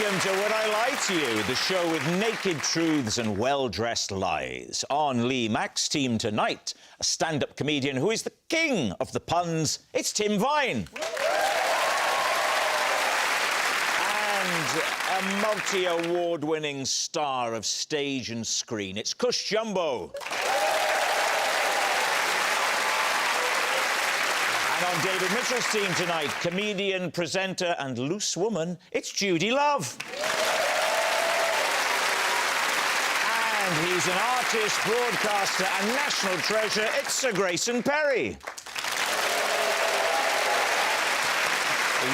Welcome to Would I Lie to You, the show with naked truths and well-dressed lies. On Lee Mack's team tonight, a stand-up comedian who is the king of the puns. It's Tim Vine. And a multi-award-winning star of stage and screen. It's Cush Jumbo. And on David Mitchell's team tonight, comedian, presenter and loose woman, it's Judi Love. And he's an artist, broadcaster and national treasure, it's Sir Grayson Perry.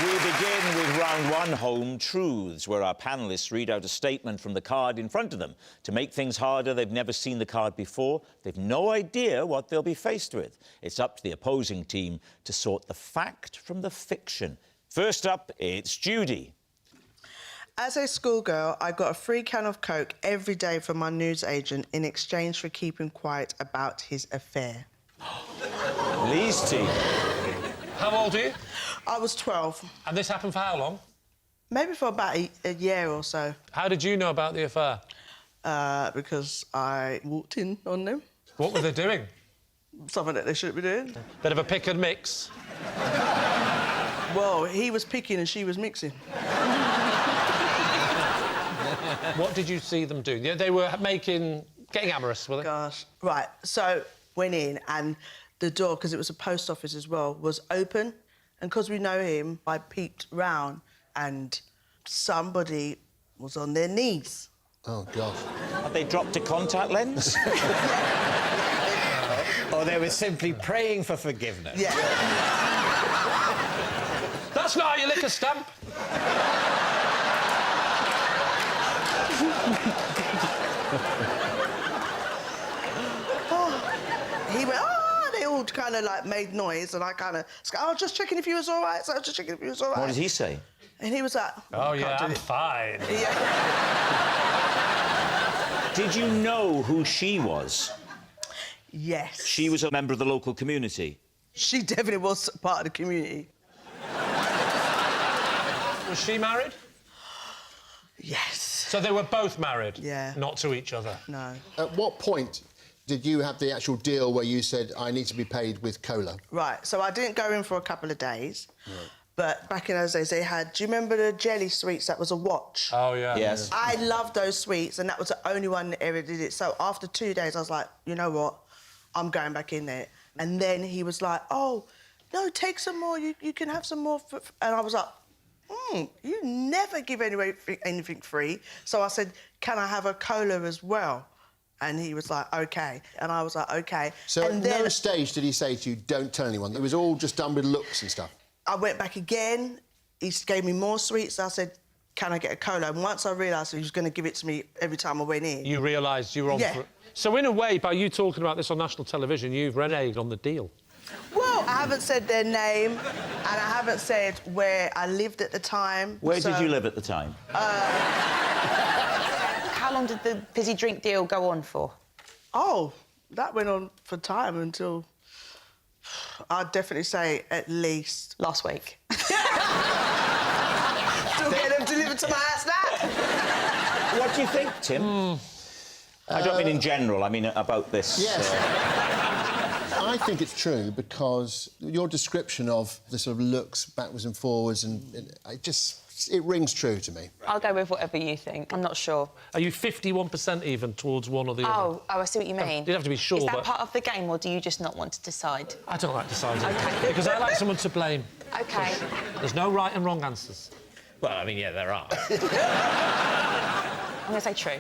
We begin with round one, Home Truths, where our panellists read out a statement from the card in front of them. To make things harder, they've never seen the card before. They've no idea what they'll be faced with. It's up to the opposing team to sort the fact from the fiction. First up, it's Judi. As a schoolgirl, I got a free can of Coke every day from my newsagent in exchange for keeping quiet about his affair. Lee's team. How old are you? I was 12. And this happened for how long? Maybe for about a year or so. How did you know about the affair? Because I walked in on them. What were they doing? Something that they shouldn't be doing. Bit of a pick and mix. Well, he was picking and she was mixing. What did you see them do? They were getting amorous, were they? Gosh. Right, so went in and the door, because it was a post office as well, was open. And because we know him, I peeped round and somebody was on their knees. Oh, gosh. Have they dropped a contact lens? Or they were simply praying for forgiveness. Yeah. That's not how you lick a stamp. He went, oh, they all kind of, like, made noise, and I kind of... Oh, just checking if you was all right, so I was just checking if you was all right. What did he say? And he was like... Oh, yeah, I'm fine. Yeah. Did you know who she was? Yes. She was a member of the local community. She definitely was part of the community. Was she married? Yes. So they were both married? Yeah. Not to each other? No. At what point did you have the actual deal where you said, I need to be paid with cola? Right, so I didn't go in for a couple of days, but back in those days they had... Do you remember the jelly sweets that was a watch? Oh, yeah. Yes. I loved those sweets, and that was the only one that ever did it. So after 2 days, I was like, you know what? I'm going back in there. And then he was like, oh, no, take some more. You can have some more. And I was like, you never give anything free. So I said, can I have a cola as well? And he was like, OK. And I was like, OK. So and at then no stage did he say to you, don't tell anyone? It was all just done with looks and stuff? I went back again. He gave me more sweets. I said, can I get a cola? And once I realised he was going to give it to me every time I went in... You realised you were on... Yeah. So, in a way, by you talking about this on national television, you've reneged on the deal. Well, I haven't said their name, and I haven't said where I lived at the time. Where did you live at the time? How long did the fizzy drink deal go on for? Oh, that went on for time until... I'd definitely say at least... Last week. Still getting them delivered to my house now. What do you think, Tim? I don't mean in general, I mean about this. Yes. I think it's true because your description of the sort of looks backwards and forwards and it rings true to me. I'll go with whatever you think. I'm not sure. Are you 51% even towards one or the other? Oh, I see what you mean. You'd have to be sure, Is that but... part of the game, or do you just not want to decide? I don't like deciding. OK. Because I like someone to blame. OK. There's no right and wrong answers. Well, I mean, yeah, there are. I'm going to say true.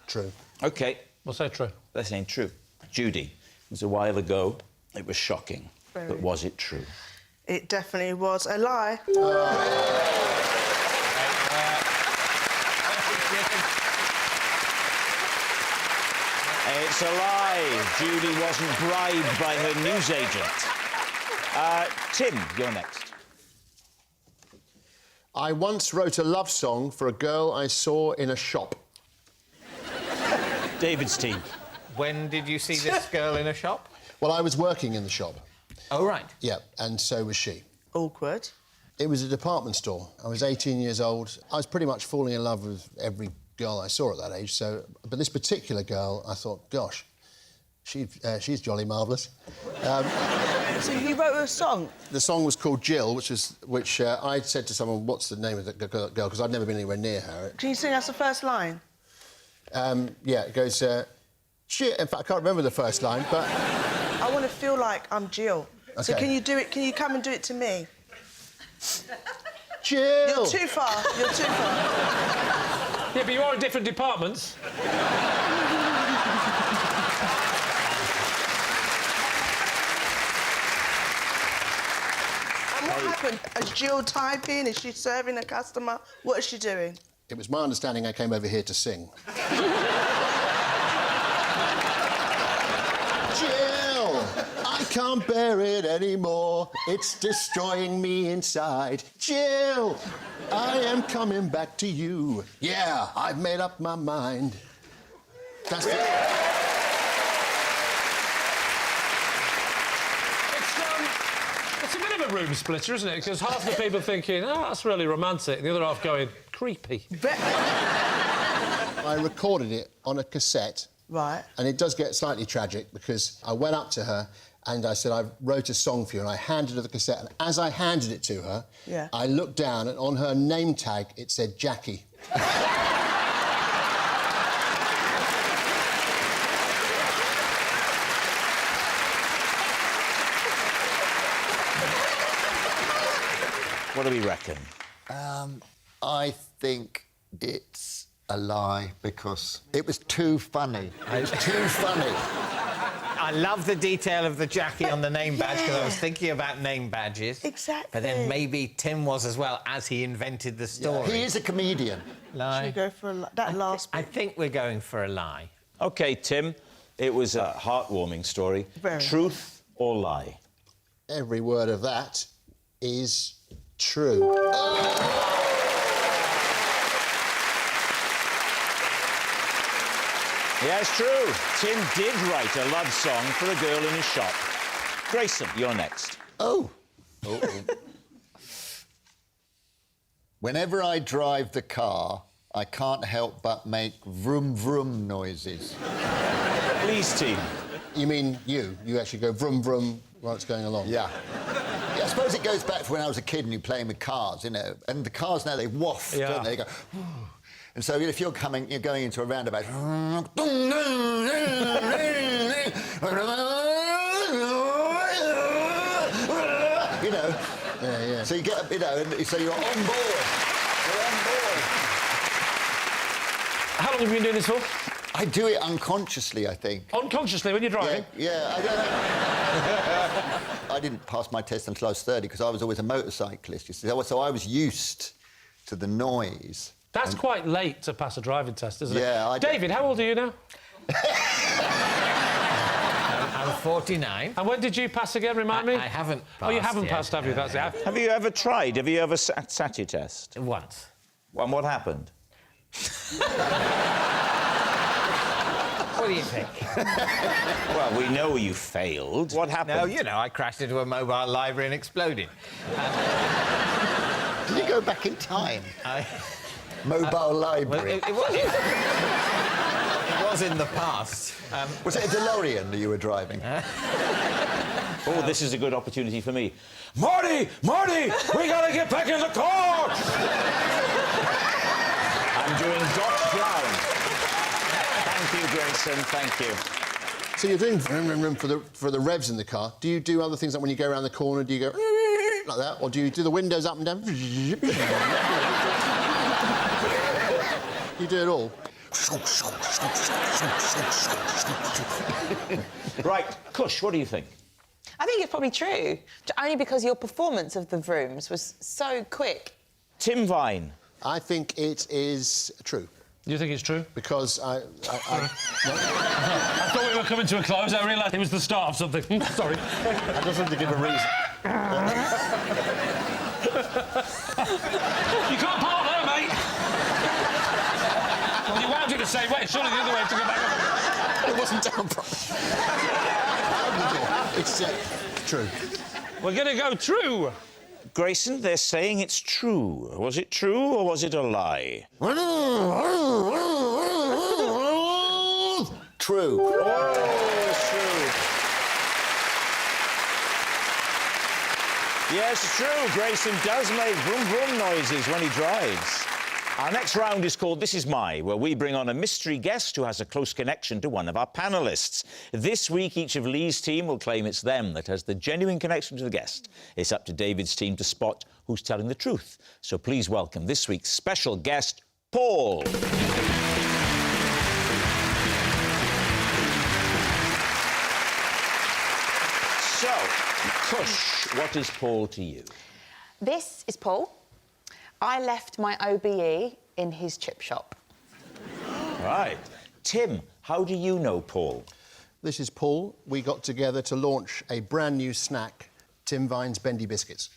True. OK. We'll say true. That ain't true. Judi, it was a while ago. It was shocking. Very. But was it true? It definitely was a lie. It's a lie. Judi wasn't bribed by her newsagent. Tim, you're next. I once wrote a love song for a girl I saw in a shop. David's team. When did you see this girl in a shop? Well, I was working in the shop. Oh, right. Yeah, and so was she. Awkward. It was a department store. I was 18 years old. I was pretty much falling in love with every girl I saw at that age, so... But this particular girl, I thought, gosh, she's jolly marvellous. So you wrote a song? The song was called Jill, which I said to someone, what's the name of the girl? Because I'd never been anywhere near her. Can you sing us the first line? Yeah, it goes... Shit, in fact, I can't remember the first line, but... I want to feel like I'm Jill. OK. So can you do it? Can you come and do it to me? Jill! You're too far. You're too far. Yeah, but you are in different departments. And what happened? Is Jill typing? Is she serving a customer? What is she doing? It was my understanding I came over here to sing. Jill! I can't bear it anymore. It's destroying me inside. Jill! I am coming back to you. Yeah, I've made up my mind. That's it. It's a bit of a room splitter, isn't it? Because half the people thinking, oh, that's really romantic, and the other half going, creepy. I recorded it on a cassette. Right. And it does get slightly tragic because I went up to her and I said, I wrote a song for you, and I handed her the cassette, and as I handed it to her, yeah. I looked down and on her name tag it said Jackie. What do we reckon? I think it's a lie because it was too funny. It was too funny. I love the detail of the Jackie on the name badge because I was thinking about name badges. Exactly. But then maybe Tim was as well, as he invented the story. He is a comedian. Lie. Should we go for that last bit? I think we're going for a lie. OK, Tim, it was a heartwarming story. Very. Truth or lie? Every word of that is true. Yeah, it's true. Tim did write a love song for a girl in his shop. Grayson, you're next. Oh. Whenever I drive the car, I can't help but make vroom vroom noises. Please, team. You mean you? You actually go vroom vroom while it's going along? Yeah. I suppose it goes back to when I was a kid and you're playing with cars, you know, and the cars now, they waft, Yeah. don't they? They go... And so if you're going into a roundabout... you know... Yeah. So you get, you know, and so you're on board. You're on board. How long have you been doing this for? I do it unconsciously, I think. Unconsciously, when you're driving? Yeah, I don't know. I didn't pass my test until I was 30 because I was always a motorcyclist, you see. So I was used to the noise. That's quite late to pass a driving test, isn't it? Yeah, David, how old are you now? I'm 49. And when did you pass again, remind me? I haven't passed. Oh, you haven't yet. passed, have you? That's it. Have you ever tried? Have you ever sat your test? Once. And what happened? What do you think? Well, we know you failed. What happened? No, you know, I crashed into a mobile library and exploded. Did you go back in time? Mobile library. Well, it was in the past. Was it a DeLorean that you were driving? Oh, this is a good opportunity for me. Marty! Marty! We gotta get back in the car! I'm doing Doc Brown. Thank you, Grayson. Thank you. So you're doing vroom vroom vroom for the revs in the car. Do you do other things like when you go around the corner? Do you go like that, or do you do the windows up and down? You do it all. Right, Cush, what do you think? I think it's probably true, only because your performance of the Vrooms was so quick. Tim Vine. I think it is true. You think it's true? Because I I thought we were coming to a close. I realised it was the start of something. Sorry. I just have to give a reason. You can't park there, mate. Well, you wound it the same way. Surely the other way to go back up. It wasn't down properly. It's true. We're going to go true. Grayson, they're saying it's true. Was it true or was it a lie? True. Oh, it's true. Yes, it's true. Grayson does make vroom vroom noises when he drives. Our next round is called This Is My, where we bring on a mystery guest who has a close connection to one of our panellists. This week, each of Lee's team will claim it's them that has the genuine connection to the guest. It's up to David's team to spot who's telling the truth. So please welcome this week's special guest, Paul. So, Cush, what is Paul to you? This is Paul. I left my OBE in his chip shop. Right. Tim, how do you know Paul? This is Paul. We got together to launch a brand new snack, Tim Vine's Bendy Biscuits.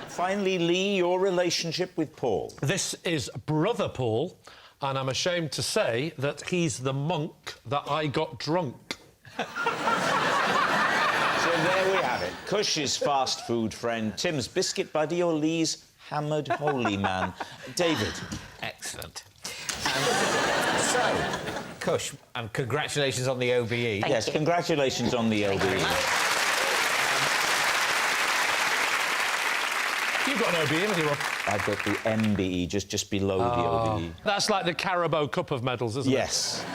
Finally, Lee, your relationship with Paul. This is Brother Paul, and I'm ashamed to say that he's the monk that I got drunk. So there we have it. Cush's fast food friend, Tim's biscuit buddy, or Lee's hammered holy man. David. Excellent. So, Cush, and congratulations on the OBE. Thank you. Congratulations on the Thank you very OBE. much. You've got an OBE, haven't you, Rob? I've got the MBE, just below the OBE. That's like the Carabao Cup of medals, isn't it? Yes.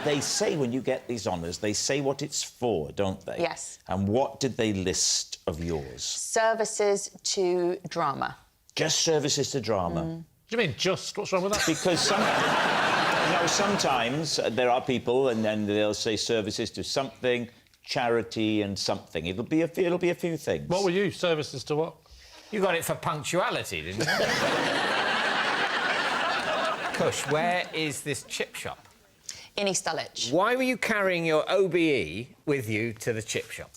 They say when you get these honours, they say what it's for, don't they? Yes. And what did they list of yours? Services to drama. Just services to drama. What do you mean, just? What's wrong with that? Because sometimes there are people and then they'll say services to something, charity and something. It'll be a few things. What were you? Services to what? You got it for punctuality, didn't you? Cush, where is this chip shop? In East Dulwich. Why were you carrying your OBE with you to the chip shop?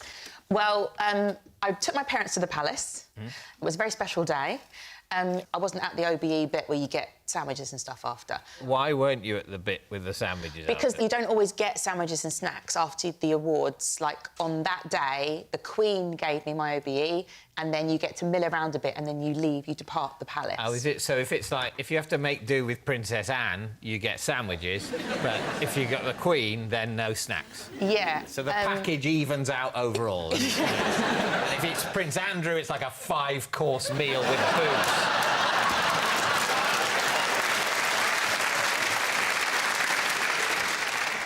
Well, I took my parents to the palace. It was a very special day. I wasn't at the OBE bit where you get sandwiches and stuff after. Why weren't you at the bit with the sandwiches? Because after? you don't always get sandwiches and snacks after the awards. Like, on that day, the Queen gave me my OBE, and then you get to mill around a bit, and then you leave, you depart the palace. Oh, is it? So if it's like, if you have to make do with Princess Anne, you get sandwiches, but if you got the Queen, then no snacks. Yeah. So the package evens out overall. If it's Prince Andrew, it's like a 5-course meal with booze.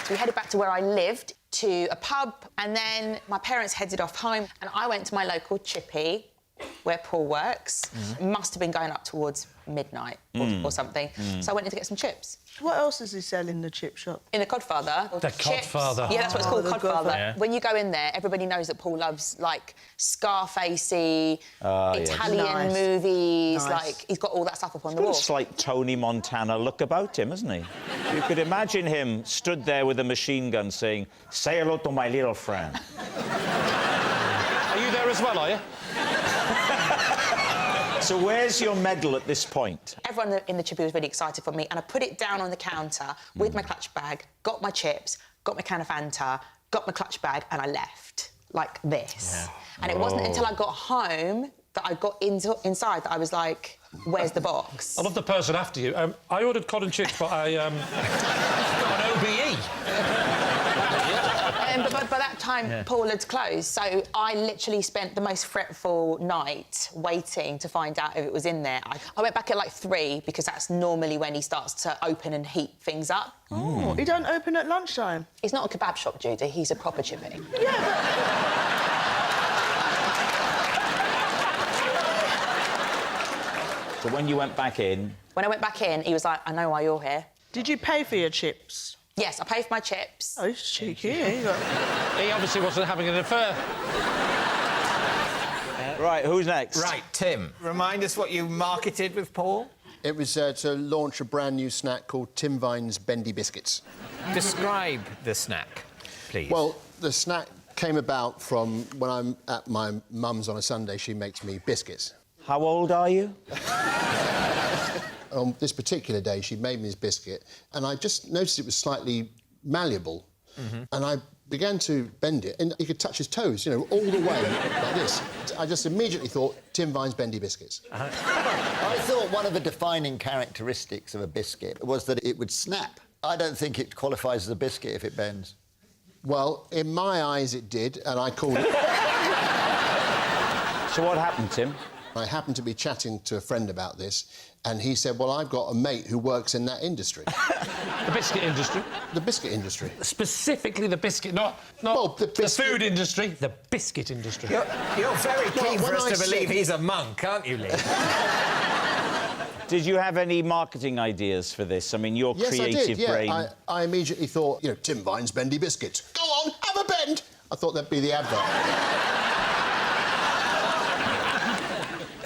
So we headed back to where I lived, to a pub, and then my parents headed off home, and I went to my local chippy, where Paul works. Must have been going up towards midnight or something. So I went in to get some chips. What else does he sell in the chip shop? In the Codfather. The chips. Codfather. Yeah, that's what it's called, the Codfather. Codfather. Yeah. When you go in there, everybody knows that Paul loves, like, Scarfacey, Italian Nice. movies. Nice. Like, he's got all that stuff up on the Got wall. a slight Tony Montana look about him, hasn't he? You could imagine him stood there with a machine gun saying, "Say hello to my little friend." Are you there as well, are you? So where's your medal at this point? Everyone in the chippy was really excited for me, and I put it down on the counter with my clutch bag, got my chips, got my can of Fanta, got my clutch bag, and I left like this. Yeah. And it wasn't until I got home that I got inside that I was like, "Where's the box?" I love the person after you. I ordered cod and chips, but I got an OBE. But by that time, Paul had closed, so I literally spent the most fretful night waiting to find out if it was in there. I went back at like 3 because that's normally when he starts to open and heat things up. Oh, he don't open at lunchtime. He's not a kebab shop, Judi. He's a proper chippy. So when you went back in... When I went back in, he was like, "I know why you're here." Did you pay for your chips? Yes, I paid for my chips. Oh, he's cheeky. Yeah, he got... He obviously wasn't having an affair. Right, who's next? Right, Tim, remind us what you marketed with Paul. It was to launch a brand new snack called Tim Vine's Bendy Biscuits. Describe the snack, please. Well, the snack came about from when I'm at my mum's on a Sunday, she makes me biscuits. How old are you? On this particular day, she made me this biscuit, and I just noticed it was slightly malleable. And I began to bend it, and he could touch his toes, you know, all the way like this. I just immediately thought, Tim Vine's bendy biscuits. I thought one of the defining characteristics of a biscuit was that it would snap. I don't think it qualifies as a biscuit if it bends. Well, in my eyes it did, and I called it... So what happened, Tim? I happened to be chatting to a friend about this, and he said, well, I've got a mate who works in that industry. The biscuit industry? The biscuit industry. Specifically the biscuit, not Well, the the biscuit- food industry, the biscuit industry. You're very keen for when us I to believe said- he's a monk, aren't you, Lee? Did you have any marketing ideas for this? I mean, your Yes, creative I did, yeah. brain... I immediately thought, you know, Tim Vine's bendy biscuits. Go on, have a bend! I thought that'd be the advert.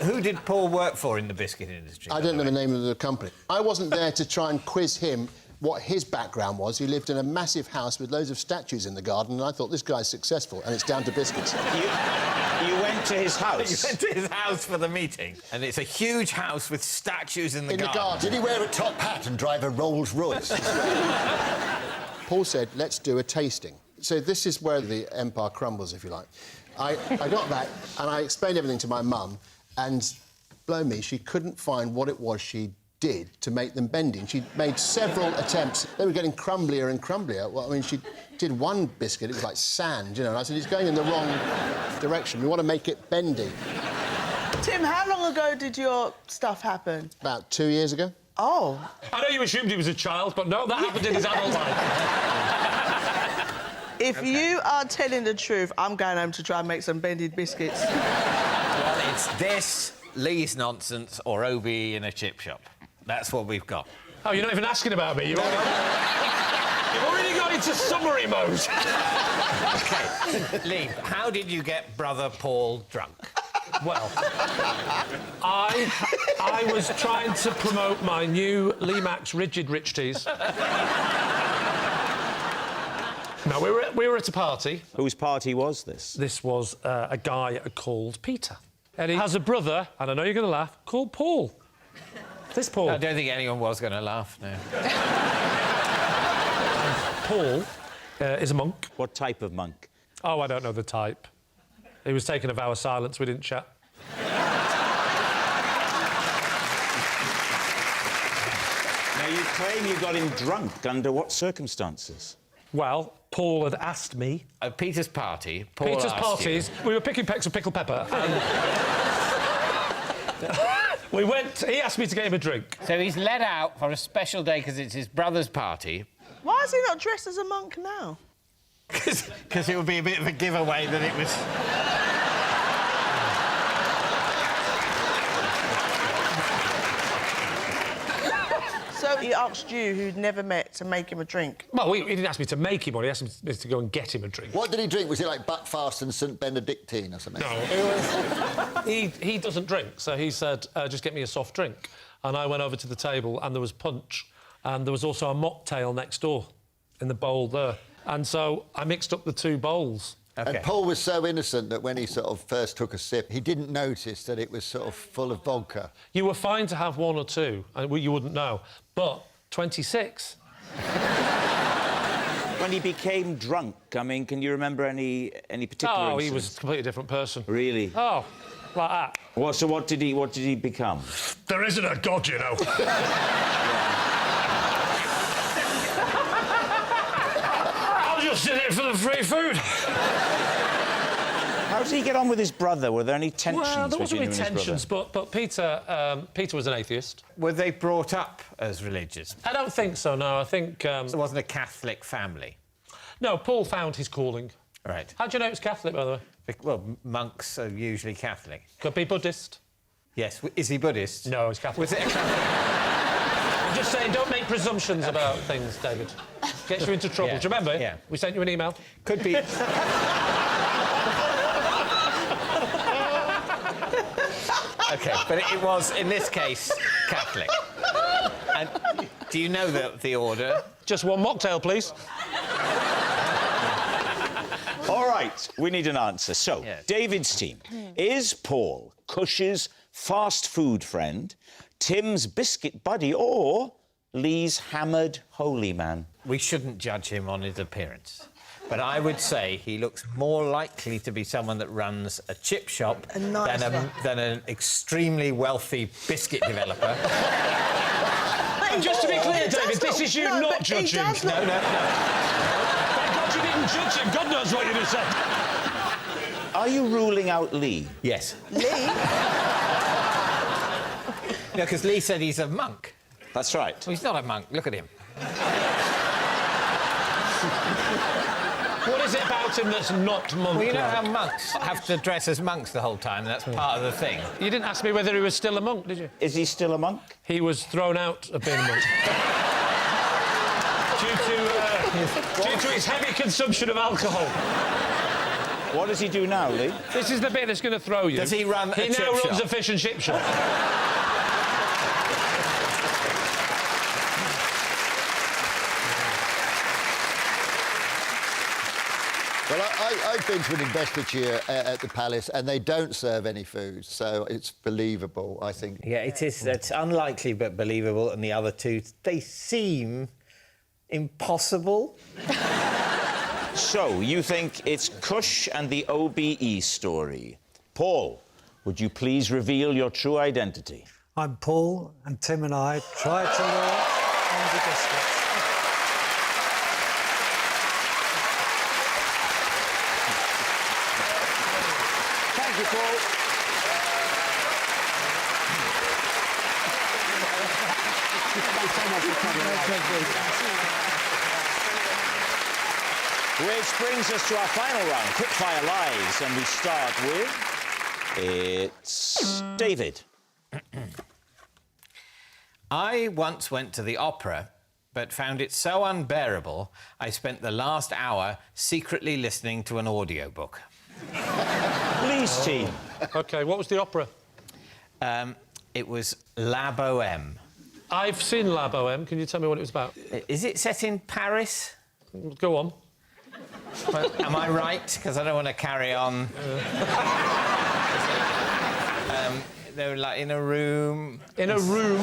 Who did Paul work for in the biscuit industry? I don't know the name of the company. I wasn't there to try and quiz him what his background was. He lived in a massive house with loads of statues in the garden, and I thought, this guy's successful, and it's down to biscuits. You went to his house? You went to his house for the meeting, and it's a huge house with statues in the garden. Did he wear a top hat and drive a Rolls Royce? Paul said, let's do a tasting. So this is where the empire crumbles, if you like. I got that, and I explained everything to my mum, and blow me, she couldn't find what it was she did to make them bendy. She made several attempts. They were getting crumblier and crumblier. Well, I mean, she did one biscuit, it was like sand, you know, and I said, it's going in the wrong direction. We want to make it bendy. Tim, how long ago did your stuff happen? About 2 years ago. Oh. I know you assumed he was a child, but no, that happened in his adult life. If you are telling the truth, I'm going home to try and make some bended biscuits. Well, it's this, Lee's nonsense, or OBE in a chip shop. That's what we've got. Oh, you're not even asking about me. You've already got into summary mode. OK, Lee, how did you get brother Paul drunk? Well, I was trying to promote my new Lee Max Rigid Rich Teas. No, we were at a party. Whose party was this? This was a guy called Peter. And he has a brother, and I know you're going to laugh, called Paul. This Paul. I don't think anyone was going to laugh, no. Paul is a monk. What type of monk? Oh, I don't know the type. He was taking a vow of silence, we didn't chat. Now, you claim you got him drunk. Under what circumstances? Well, Paul had asked me... At Peter's party, Paul Peter's asked parties, we were picking pecks of pickled pepper, and... we went... He asked me to get him a drink. So he's let out for a special day because it's his brother's party. Why is he not dressed as a monk now? Because it would be a bit of a giveaway that it was... So he asked you, who'd never met, to make him a drink? Well, he didn't ask me to make him one, he asked me to go and get him a drink. What did he drink? Was it like Buckfast and St Benedictine or something? No. He doesn't drink, so he said, just get me a soft drink. And I went over to the table, and there was punch, and there was also a mocktail next door in the bowl there. And so I mixed up the two bowls. Okay. And Paul was so innocent that when he sort of first took a sip, he didn't notice that it was sort of full of vodka. You were fine to have one or two, and you wouldn't know. But 26... When he became drunk, I mean, can you remember any particular Oh, he incidents? was a completely different person. Really? Oh, like that. Well, so what did he become? There isn't a God, you know. I'm just in it for the free food. How did he get on with his brother? Were there any tensions Well, there wasn't between any him and his brother? tensions, but Peter was an atheist. Were they brought up as religious? I don't think so, no. I think... So it wasn't a Catholic family? No, Paul found his calling. Right. How do you know it's Catholic, by the way? Well, monks are usually Catholic. Could be Buddhist. Yes. Is he Buddhist? No, he's Catholic. Was it a Catholic? I'm just saying, don't make presumptions about things, David. Gets you into trouble. Yeah. Do you remember? Yeah. We sent you an email. Could be... OK, but it was, in this case, Catholic. And do you know the order? Just one mocktail, please. All right, we need an answer. So, Yes. David's team. Is Paul Cush's fast food friend, Tim's biscuit buddy, or Lee's hammered holy man? We shouldn't judge him on his appearance. But I would say he looks more likely to be someone that runs a chip shop A nice one. than an extremely wealthy biscuit developer. Just to be clear, David, this is you not but he judging. does look- No. Thank God you didn't judge him. God knows what you'd have said. Are you ruling out Lee? Yes. Lee? No, because Lee said he's a monk. That's right. Well, he's not a monk. Look at him. What is it about him that's not monk? Well, you know how monks have to dress as monks the whole time? That's part of the thing. You didn't ask me whether he was still a monk, did you? Is he still a monk? He was thrown out of being a monk. due to his heavy consumption of alcohol. What does he do now, Lee? This is the bit that's going to throw you. Does he run a He chip now runs shop? a fish and chip shop. Well, I've been to an investiture at the Palace and they don't serve any food, so it's believable, I think. Yeah, it is. It's unlikely but believable, and the other two, they seem impossible. So, you think it's Cush and the OBE story. Paul, would you please reveal your true identity? I'm Paul, and Tim and I try to work on the biscuits. Thank you, Paul. Which brings us to our final round, Quickfire Lives, and we start with... It's David. I once went to the opera, but found it so unbearable, I spent the last hour secretly listening to an audiobook. Lee's team. OK, what was the opera? It was La Bohème. I've seen La Bohème. Can you tell me what it was about? Is it set in Paris? Go on. Well, am I right? Because I don't want to carry on. They were like in a room. In a room.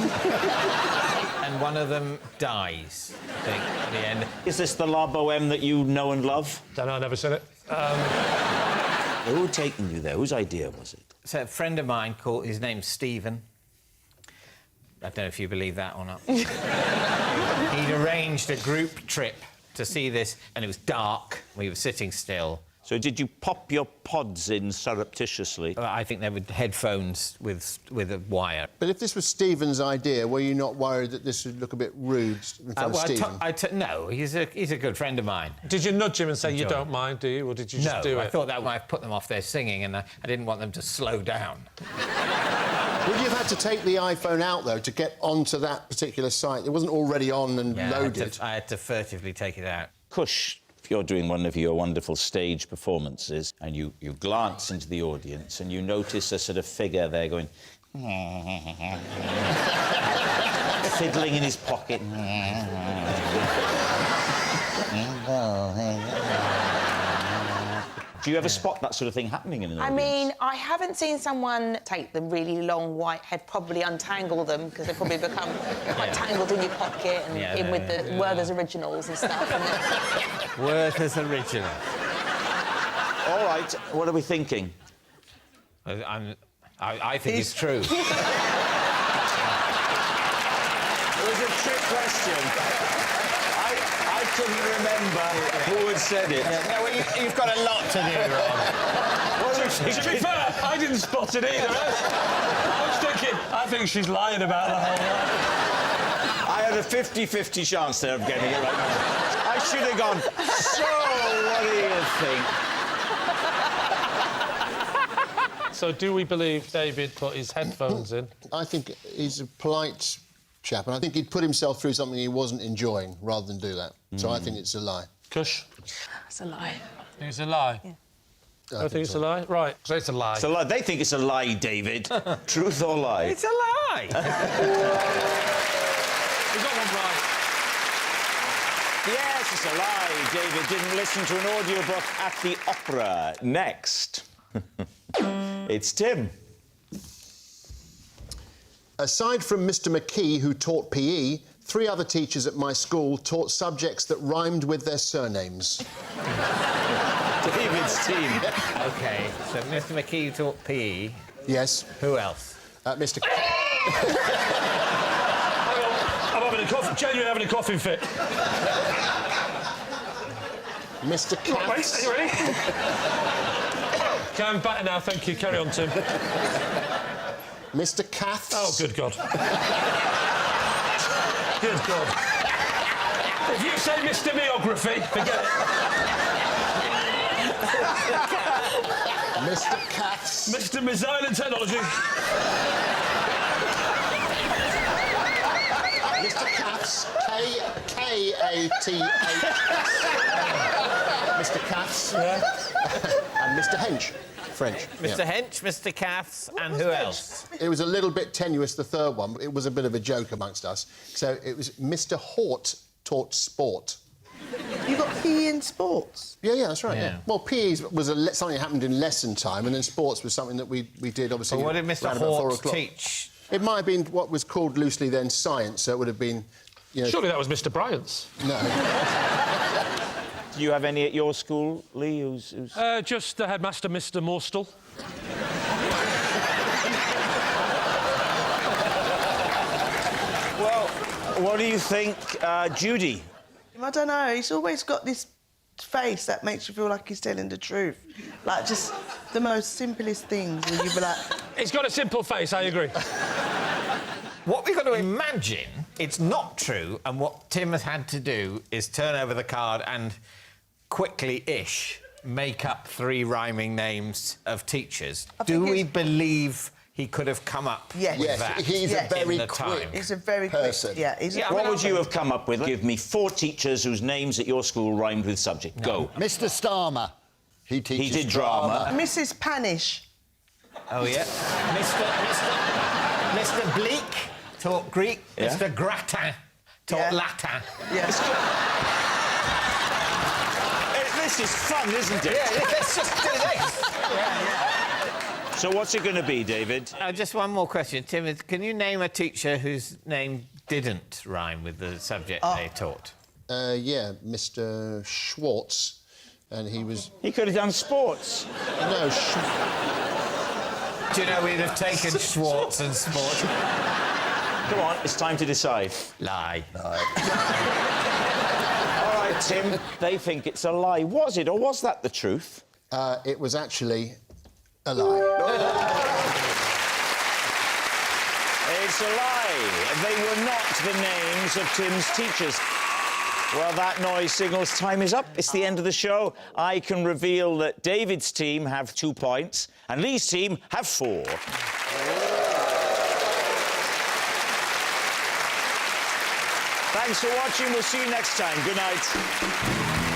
And one of them dies, I think, at the end. Is this the La Bohème that you know and love? Don't know, I've never seen it. Who had taken you there? Whose idea was it? So a friend of mine called, his name's Stephen. I don't know if you believe that or not. He'd arranged a group trip to see this, and it was dark. We were sitting still. So did you pop your pods in surreptitiously? I think they were headphones with a wire. But if this was Stephen's idea, were you not worried that this would look a bit rude in front of Stephen? No, he's a good friend of mine. Did you nudge him and say, you Enjoy. don't mind, do you? Or did you just do it? I thought that might put them off their singing, and I didn't want them to slow down. Would you have had to take the iPhone out, though, to get onto that particular site? It wasn't already on and loaded. I had to furtively take it out. Cush, if you're doing one of your wonderful stage performances and you glance into the audience and you notice a sort of figure there going... fiddling in his pocket. Do you ever spot that sort of thing happening in an audience? I mean, I haven't seen someone take the really long white head, probably untangle them, because they probably become quite tangled in your pocket and in with the Werther's Originals and stuff. Werther's Original. All right, what are we thinking? I think it's true. It was a trick question. I couldn't remember who had said it. No, well, you've got a lot to do, Rob. What are we To be thinking? fair, I didn't spot it either. I was thinking, I think she's lying about the whole lot. I had a 50-50 chance there of getting it right. I should have gone, so what do you think? So do we believe David put his headphones in? I think he's a polite chap, and I think he'd put himself through something he wasn't enjoying rather than do that. So I think it's a lie. Cush? It's a lie. Think it's a lie? Yeah. I think it's a lie? Right, so it's a lie. It's a lie. They think it's a lie, David. Truth or lie? It's a lie. We got one right. Yes, it's a lie. David didn't listen to an audiobook at the opera. Next. It's Tim. Aside from Mr. McKee, who taught PE, 3 other teachers at my school taught subjects that rhymed with their surnames. David's team. OK, so Mr McKee taught PE. Yes. Who else? Mr. I'm having a cough, genuinely having a coughing fit. Mr. Katz. Wait, are you ready? Okay, I'm better now, thank you. Carry on, Tim. Mr. Katz. Oh, good God. Good God. If you say Mr Meography, forget it. Mr. Katz. Mr Missile and Technology. Mr. Katz. K-A-T-H. Mr. Katz. Yeah. And Mr. Hench. French. Mr Hench, Mr Caths, and who else? It was a little bit tenuous, the third one, but it was a bit of a joke amongst us. So it was Mr. Hort taught sport. You got PE in sports? Yeah, that's right. Yeah. Well, PE was something that happened in lesson time, and then sports was something that we did, obviously. But what did Mr round about 4 Hort o'clock. teach? It might have been what was called loosely then science, so it would have been, you know... Surely that was Mr Bryant's. No. Do you have any at your school, Lee? Who's... Just the headmaster, Mr Morstel. Well, what do you think, Judi? I don't know. He's always got this face that makes you feel like he's telling the truth. Like, just the most simplest things where you be like... He's got a simple face, I agree. What we've got to imagine, it's not true, and what Tim has had to do is turn over the card and quickly-ish make up 3 rhyming names of teachers. Do we believe he could have come up Yes. with Yes, that he's a in very the quick time? He's a very person. quick... Yeah, he's a... What would you have come up with? Give me 4 teachers whose names at your school rhymed with subject. Go. Mr. Starmer. He teaches He did drama. Mrs Panish. Oh, yeah. Mr Bleak taught Greek. Yeah. Mr Gratin taught Yeah. Latin. Yes. This is fun, isn't it? Yeah, let's just do this. So what's it going to be, David? Just one more question. Tim, can you name a teacher whose name didn't rhyme with the subject they taught? Yeah, Mr. Schwartz, and he was... He could have done sports. No, Do you know we'd have taken Schwartz and sport? Come on, it's time to decide. Lie. All right, Tim, they think it's a lie. Was it, or was that the truth? it was actually a lie. It's a lie. They were not the names of Tim's teachers. Well, that noise signals time is up. It's the end of the show. I can reveal that David's team have 2 points and Lee's team have 4. Thanks for watching. We'll see you next time. Good night.